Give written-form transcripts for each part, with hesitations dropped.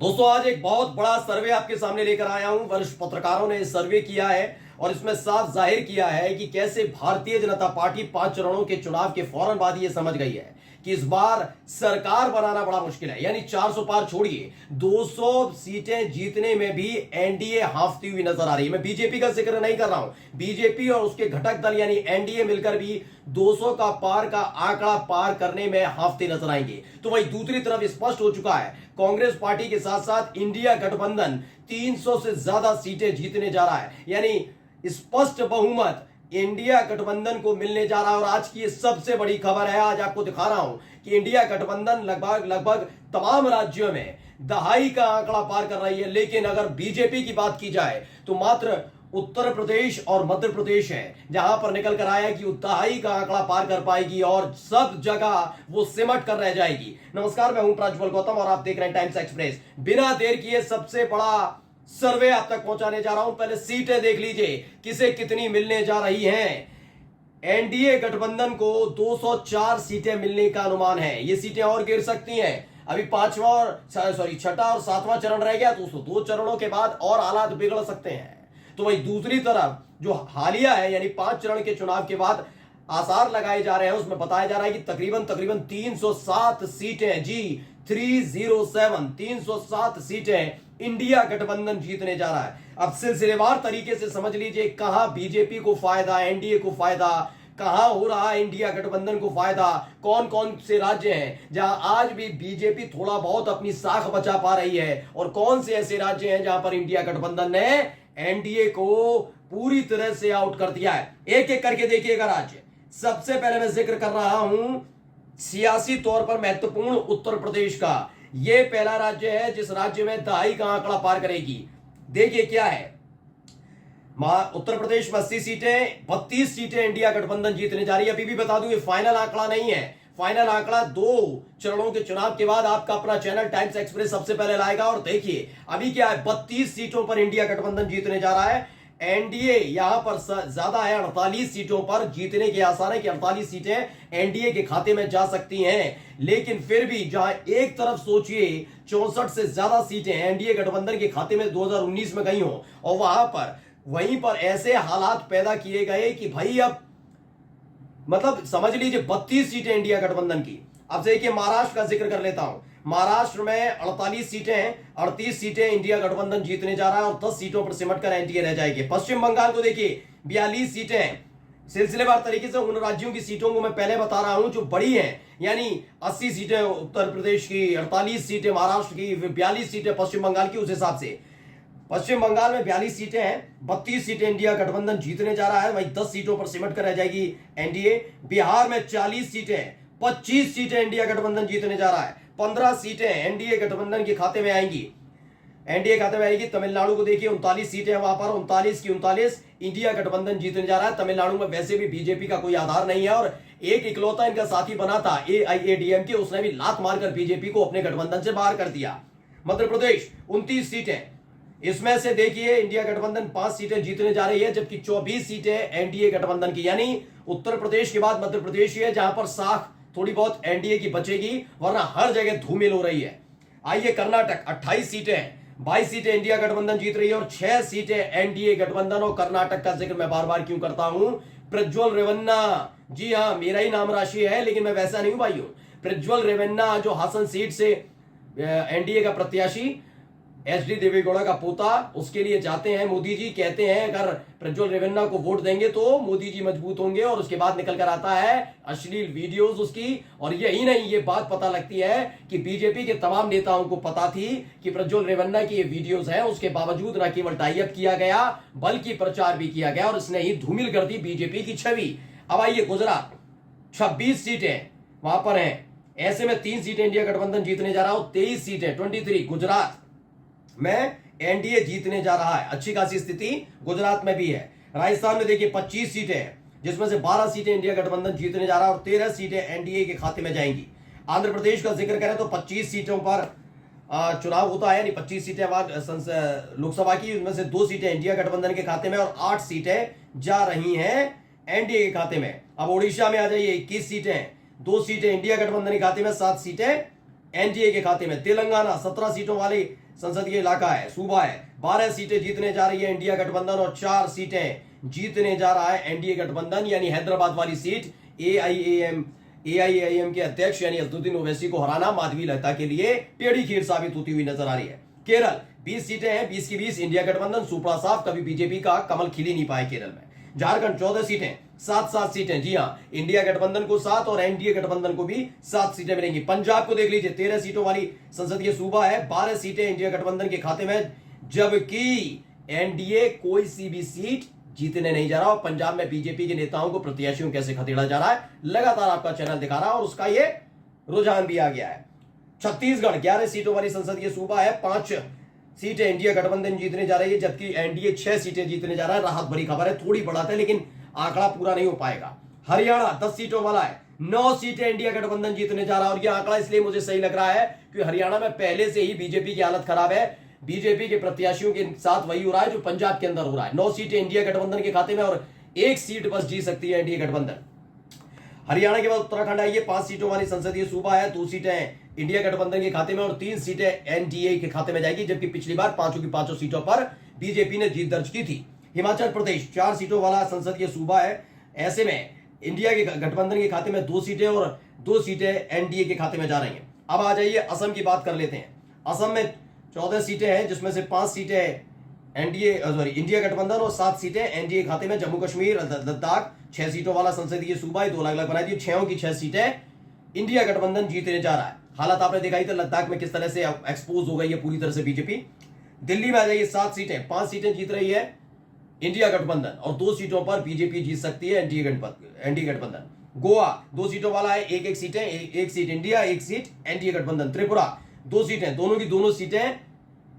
दोस्तों आज एक बहुत बड़ा सर्वे आपके सामने लेकर आया हूं। वरिष्ठ पत्रकारों ने सर्वे किया है और इसमें साफ जाहिर किया है कि कैसे भारतीय जनता पार्टी 5 चरणों के चुनाव के फौरन बाद ये समझ गई है कि इस बार सरकार बनाना बड़ा मुश्किल है। यानी 400 पार छोड़िए, 200 सीटें जीतने में भी एनडीए हाफती हुई नजर आ रही है। मैं बीजेपी का जिक्र नहीं कर रहा हूं। बीजेपी और उसके घटक दल यानी एनडीए मिलकर भी 200 का पार का आंकड़ा पार करने में हाफते नजर आएंगे। तो वही दूसरी तरफ स्पष्ट हो चुका है, कांग्रेस पार्टी के साथ साथ इंडिया गठबंधन 300 से ज्यादा सीटें जीतने जा रहा है। यानी स्पष्ट बहुमत इंडिया गठबंधन को मिलने जा रहा है। और आज की सबसे बड़ी खबर है, आज आपको दिखा रहा हूं कि इंडिया गठबंधन लगभग तमाम राज्यों में दहाई का आंकड़ा पार कर रही है। लेकिन अगर बीजेपी की बात की जाए तो मात्र उत्तर प्रदेश और मध्य प्रदेश है जहां पर निकल कर आया कि दहाई का आंकड़ा पार कर पाएगी और सब जगह वो सिमट कर रह जाएगी। नमस्कार, मैं हूं प्रज्वल गौतम और आप देख रहे हैं टाइम्स एक्सप्रेस। बिना देर किए सबसे बड़ा सर्वे आप तक पहुंचाने जा रहा हूं। पहले सीटें देख लीजिए, किसे कितनी मिलने जा रही हैं। एनडीए गठबंधन को 204 सीटें मिलने का अनुमान है। ये सीटें और गिर सकती हैं। अभी छठा और सातवां चरण रह गया, तो 2 चरणों के बाद और हालात बिगड़ सकते हैं। तो वही दूसरी तरफ जो हालिया है यानी 5 चरण के चुनाव के बाद आसार लगाए जा रहे हैं, उसमें बताया जा रहा है कि तकरीबन 307 सीटें, जी 307 सीटें इंडिया गठबंधन जीतने जा रहा है। अब सिलसिलेवार तरीके से समझ लीजिए कहां बीजेपी को फायदा, एनडीए को फायदा, कहां हो रहा है इंडिया गठबंधन को फायदा, कौन कौन से राज्य हैं जहां आज भी बीजेपी थोड़ा बहुत अपनी साख बचा पा रही है, और कौन से ऐसे राज्य हैं जहां पर इंडिया गठबंधन ने एनडीए को पूरी तरह से आउट कर दिया है। एक एक करके देखिएगा राज्य। सबसे पहले मैं जिक्र कर रहा हूं सियासी तौर पर महत्वपूर्ण उत्तर प्रदेश का। यह पहला राज्य है जिस राज्य में दहाई का आंकड़ा पार करेगी। देखिए क्या है, उत्तर प्रदेश में 80 सीटें, 32 सीटें इंडिया गठबंधन जीतने जा रही है। अभी भी बता दूं ये फाइनल आंकड़ा नहीं है। फाइनल आंकड़ा 2 चरणों के चुनाव के बाद आपका अपना चैनल टाइम्स एक्सप्रेस सबसे पहले लाएगा। और देखिए अभी क्या है, 32 सीटों पर इंडिया गठबंधन जीतने जा रहा है। एनडीए यहां पर ज्यादा है, 48 सीटों पर जीतने के आसार है कि 48 सीटें एनडीए के खाते में जा सकती हैं। लेकिन फिर भी जहां एक तरफ सोचिए 64 से ज्यादा सीटें एनडीए गठबंधन के खाते में 2019 में गई हो, और वहीं पर ऐसे हालात पैदा किए गए कि भाई अब मतलब समझ लीजिए 32 सीटें इंडिया गठबंधन की। अब देखिए महाराष्ट्र का जिक्र कर लेता हूं। महाराष्ट्र में 48 सीटें हैं, 38 सीटें इंडिया गठबंधन जीतने जा रहा है और 10 सीटों पर सिमट कर एनडीए रह जाएगी। पश्चिम बंगाल को देखिए 42 सीटें हैं। सिलसिलेवार तरीके से उन राज्यों की सीटों को मैं पहले बता रहा हूं जो बड़ी हैं, यानी 80 सीटें उत्तर प्रदेश की, 48 सीटें महाराष्ट्र की, 42 सीटें पश्चिम बंगाल की। उस हिसाब से पश्चिम बंगाल में 42 सीटें हैं, 32 सीटें इंडिया गठबंधन जीतने जा रहा है, वहीं 10 सीटों पर सिमट कर रह जाएगी एनडीए। बिहार में 40 सीटें, 25 सीटें इंडिया गठबंधन जीतने जा रहा है, 15 सीटें एनडीए गठबंधन के खाते में आएंगी, एनडीए खाते में आएगी। तमिलनाडु को देखिए 39 सीटें हैं, वहां पर 39 की 39 इंडिया गठबंधन जीतने जा रहा है। तमिलनाडु में वैसे भी बीजेपी का कोई आधार नहीं है और एक इकलौता इनका साथी बना था एआईएडीएमके, उसने भी लात मारकर बीजेपी को अपने गठबंधन से बाहर कर दिया। मध्य प्रदेश 29 सीटें, इसमें से देखिए इंडिया गठबंधन 5 सीटें जीतने जा रही है, जबकि 24 सीटें एनडीए गठबंधन की। यानी उत्तर प्रदेश के बाद मध्य प्रदेश ही है जहां पर साख थोड़ी बहुत एनडीए की बचेगी, वरना हर जगह धूमिल हो रही है। आइए कर्नाटक 28 सीटें, 22 सीटें इंडिया गठबंधन जीत रही है और 6 सीटें एनडीए गठबंधन। और कर्नाटक का जिक्र मैं बार बार क्यों करता हूं, प्रज्वल रेवन्ना, जी हां मेरा ही नाम राशि है लेकिन मैं वैसा नहीं हूं भाइयों। प्रज्वल रेवन्ना जो हासन सीट से एनडीए का प्रत्याशी, एचडी देवेगौड़ा का पोता, उसके लिए जाते हैं मोदी जी। कहते हैं अगर प्रज्वल रेवन्ना को वोट देंगे तो मोदी जी मजबूत होंगे, और उसके बाद निकल कर आता है अश्लील वीडियोस उसकी। और यही नहीं, ये बात पता लगती है कि बीजेपी के तमाम नेताओं को पता थी कि प्रज्वल रेवन्ना की ये वीडियोस हैं, उसके बावजूद न केवल टाई अप किया गया बल्कि प्रचार भी किया गया और इसने ही धूमिल कर दी बीजेपी की छवि। अब आइए गुजरात 26 सीटें वहां पर हैं, ऐसे में 3 सीटें इंडिया गठबंधन जीतने जा रहा हूं, 23 सीटें 23 गुजरात में एनडीए जीतने जा रहा है। अच्छी खासी स्थिति गुजरात में भी है। राजस्थान में देखिए 25 सीटें हैं, जिसमें से 12 सीटें इंडिया गठबंधन जीतने जा रहा है और 13 सीटें एनडीए के खाते में जाएंगी। आंध्र प्रदेश का जिक्र करें तो 25 सीटों पर चुनाव होता है, यानी 25 सीटें लोकसभा की, उनमें से 2 सीटें इंडिया गठबंधन के खाते में और 8 सीटें जा रही हैं एनडीए के खाते में। अब ओडिशा में आ जाइए 21 सीटें, 2 सीटें इंडिया गठबंधन के खाते में, 7 सीटें एनडीए के खाते में। तेलंगाना 17 सीटों वाली संसदीय इलाका है, सूबा है, 12 सीटें जीतने जा रही है इंडिया गठबंधन और 4 सीटें जीतने जा रहा है एनडीए गठबंधन। यानी हैदराबाद वाली सीट एआईएएम के अध्यक्ष यानी असदुद्दीन ओवैसी को हराना माधवी लता के लिए टेढ़ी खीर साबित होती हुई नजर आ रही है। केरल 20 सीटें हैं, 20 की 20 इंडिया गठबंधन सुपड़ा साफ, कभी बीजेपी का कमल खिल ही नहीं पाए केरल में। झारखंड 14 सीटें, 7-7 सीटें, जी हां, इंडिया गठबंधन को 7 और एनडीए गठबंधन को भी 7 सीटें मिलेंगी। पंजाब को देख लीजिए, 13 सीटों वाली संसदीय सूबा है, 12 सीटें इंडिया गठबंधन के खाते में, जबकि एनडीए कोई सी भी सीट जीतने नहीं जा रहा। और पंजाब में बीजेपी के नेताओं को, प्रत्याशियों कैसे खदेड़ा जा रहा है, लगातार आपका चैनल दिखा रहा है और उसका ये रुझान भी आ गया है। छत्तीसगढ़ 11 सीटों वाली संसदीय सूबा है, 5 सीटें इंडिया गठबंधन जीतने जा रही है, जबकि एनडीए 6 सीटें जीतने जा रहा है। राहत भरी खबर है, थोड़ी बढ़ाते हैं लेकिन आंकड़ा पूरा नहीं हो पाएगा। हरियाणा 10 सीटों वाला है, 9 सीटें इंडिया गठबंधन जीतने जा रहा है। और यह आंकड़ा इसलिए मुझे सही लग रहा है कि हरियाणा में पहले से ही बीजेपी की हालत खराब है। बीजेपी के प्रत्याशियों के साथ वही हो रहा है जो पंजाब के अंदर हो रहा है। 9 सीटें इंडिया गठबंधन के खाते में और 1 सीट बस जीत सकती है एनडीए गठबंधन। हरियाणा के बाद उत्तराखंड आइए, 5 सीटों वाली संसदीय सूबा है, 2 सीटें इंडिया गठबंधन के खाते में और 3 सीटें एनडीए के खाते में जाएगी, जबकि पिछली बार 5 की 5 सीटों पर बीजेपी ने जीत दर्ज की थी। हिमाचल प्रदेश 4 सीटों वाला संसदीय सूबा है, ऐसे में इंडिया के गठबंधन के खाते में 2 सीटें और 2 सीटें एनडीए के खाते में जा रही हैं। अब आ जाइए असम की बात कर लेते हैं। असम में 14 सीटें हैं, जिसमें से 5 सीटें इंडिया गठबंधन और 7 सीटें एनडीए खाते में। जम्मू कश्मीर लद्दाख 6 सीटों वाला संसदीय सूबा है, 2 लाख बनाई दी, 6 की 6 सीटें इंडिया गठबंधन जीतने जा रहा है। हालात आपने दिखाई थी लद्दाख में किस तरह से एक्सपोज हो गई है पूरी तरह से बीजेपी। दिल्ली में आ जाइए, 7 सीटें, 5 सीटें जीत रही है इंडिया गठबंधन और 2 सीटों पर बीजेपी जीत सकती है एनडीए गठबंधन। गोवा 2 सीटों वाला है, 1 सीटें, 1 सीट इंडिया, 1 सीट एनडीए गठबंधन। त्रिपुरा 2 सीटें, दोनों की दोनों सीटें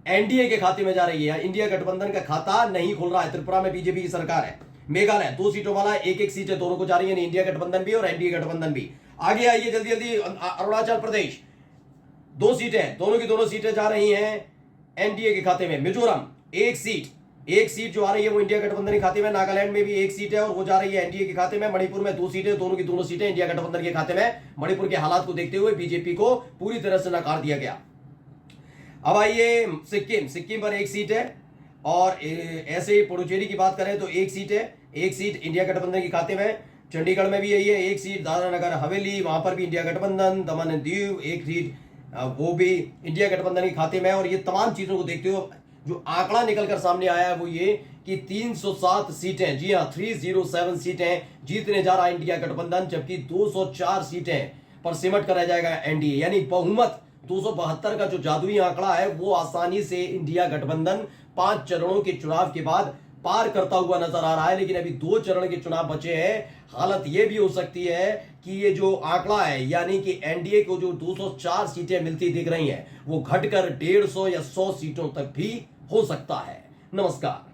एनडीए के खाते में जा रही है, इंडिया गठबंधन का खाता नहीं खुल रहा है। त्रिपुरा में बीजेपी की सरकार है। मेघालय 2 सीटों वाला है, 1 सीटें दोनों को जा रही है, इंडिया गठबंधन भी और एनडीए गठबंधन भी। आगे आइए जल्दी जल्दी, अरुणाचल प्रदेश 2 सीटें, दोनों की दोनों सीटें जा रही हैं एनडीए के खाते में। मिजोरम 1 सीट जो आ रही है वो इंडिया गठबंधन के खाते में। नागालैंड में भी 1 सीट है और वो जा रही है एनडीए के खाते में। मणिपुर में 2 सीटें, दोनों की दोनों सीटें इंडिया गठबंधन के खाते में। मणिपुर के हालात को देखते हुए बीजेपी को पूरी तरह से नकार दिया गया। अब आइए सिक्किम पर 1 सीट है और ऐसे ही पुडुचेरी की बात करें तो 1 सीट है, 1 सीट इंडिया गठबंधन के खाते में। चंडीगढ़ में भी यही है, 1 सीट। दादरा नगर हवेली, वहां पर भी इंडिया गठबंधन। दमन एंड दीव 1 सीट, वो भी इंडिया गठबंधन के खाते में। और ये तमाम चीजों को देखते हुए जो आंकड़ा निकलकर सामने आया है वो ये कि 307 सीटें, जी हां 307 सीटें जीतने जा रहा है इंडिया गठबंधन, जबकि 204 सीटें पर सिमट कर रह जाएगा एनडीए। यानी बहुमत 272 का जो जादुई आंकड़ा है वो आसानी से इंडिया गठबंधन 5 चरणों के चुनाव के बाद पार करता हुआ नजर आ रहा है। लेकिन अभी 2 चरण के चुनाव बचे हैं। हालत यह भी हो सकती है कि ये जो आंकड़ा है यानी कि एनडीए को जो 204 सीटें मिलती दिख रही हैं वो घटकर 150 या 100 सीटों तक भी हो सकता है। नमस्कार।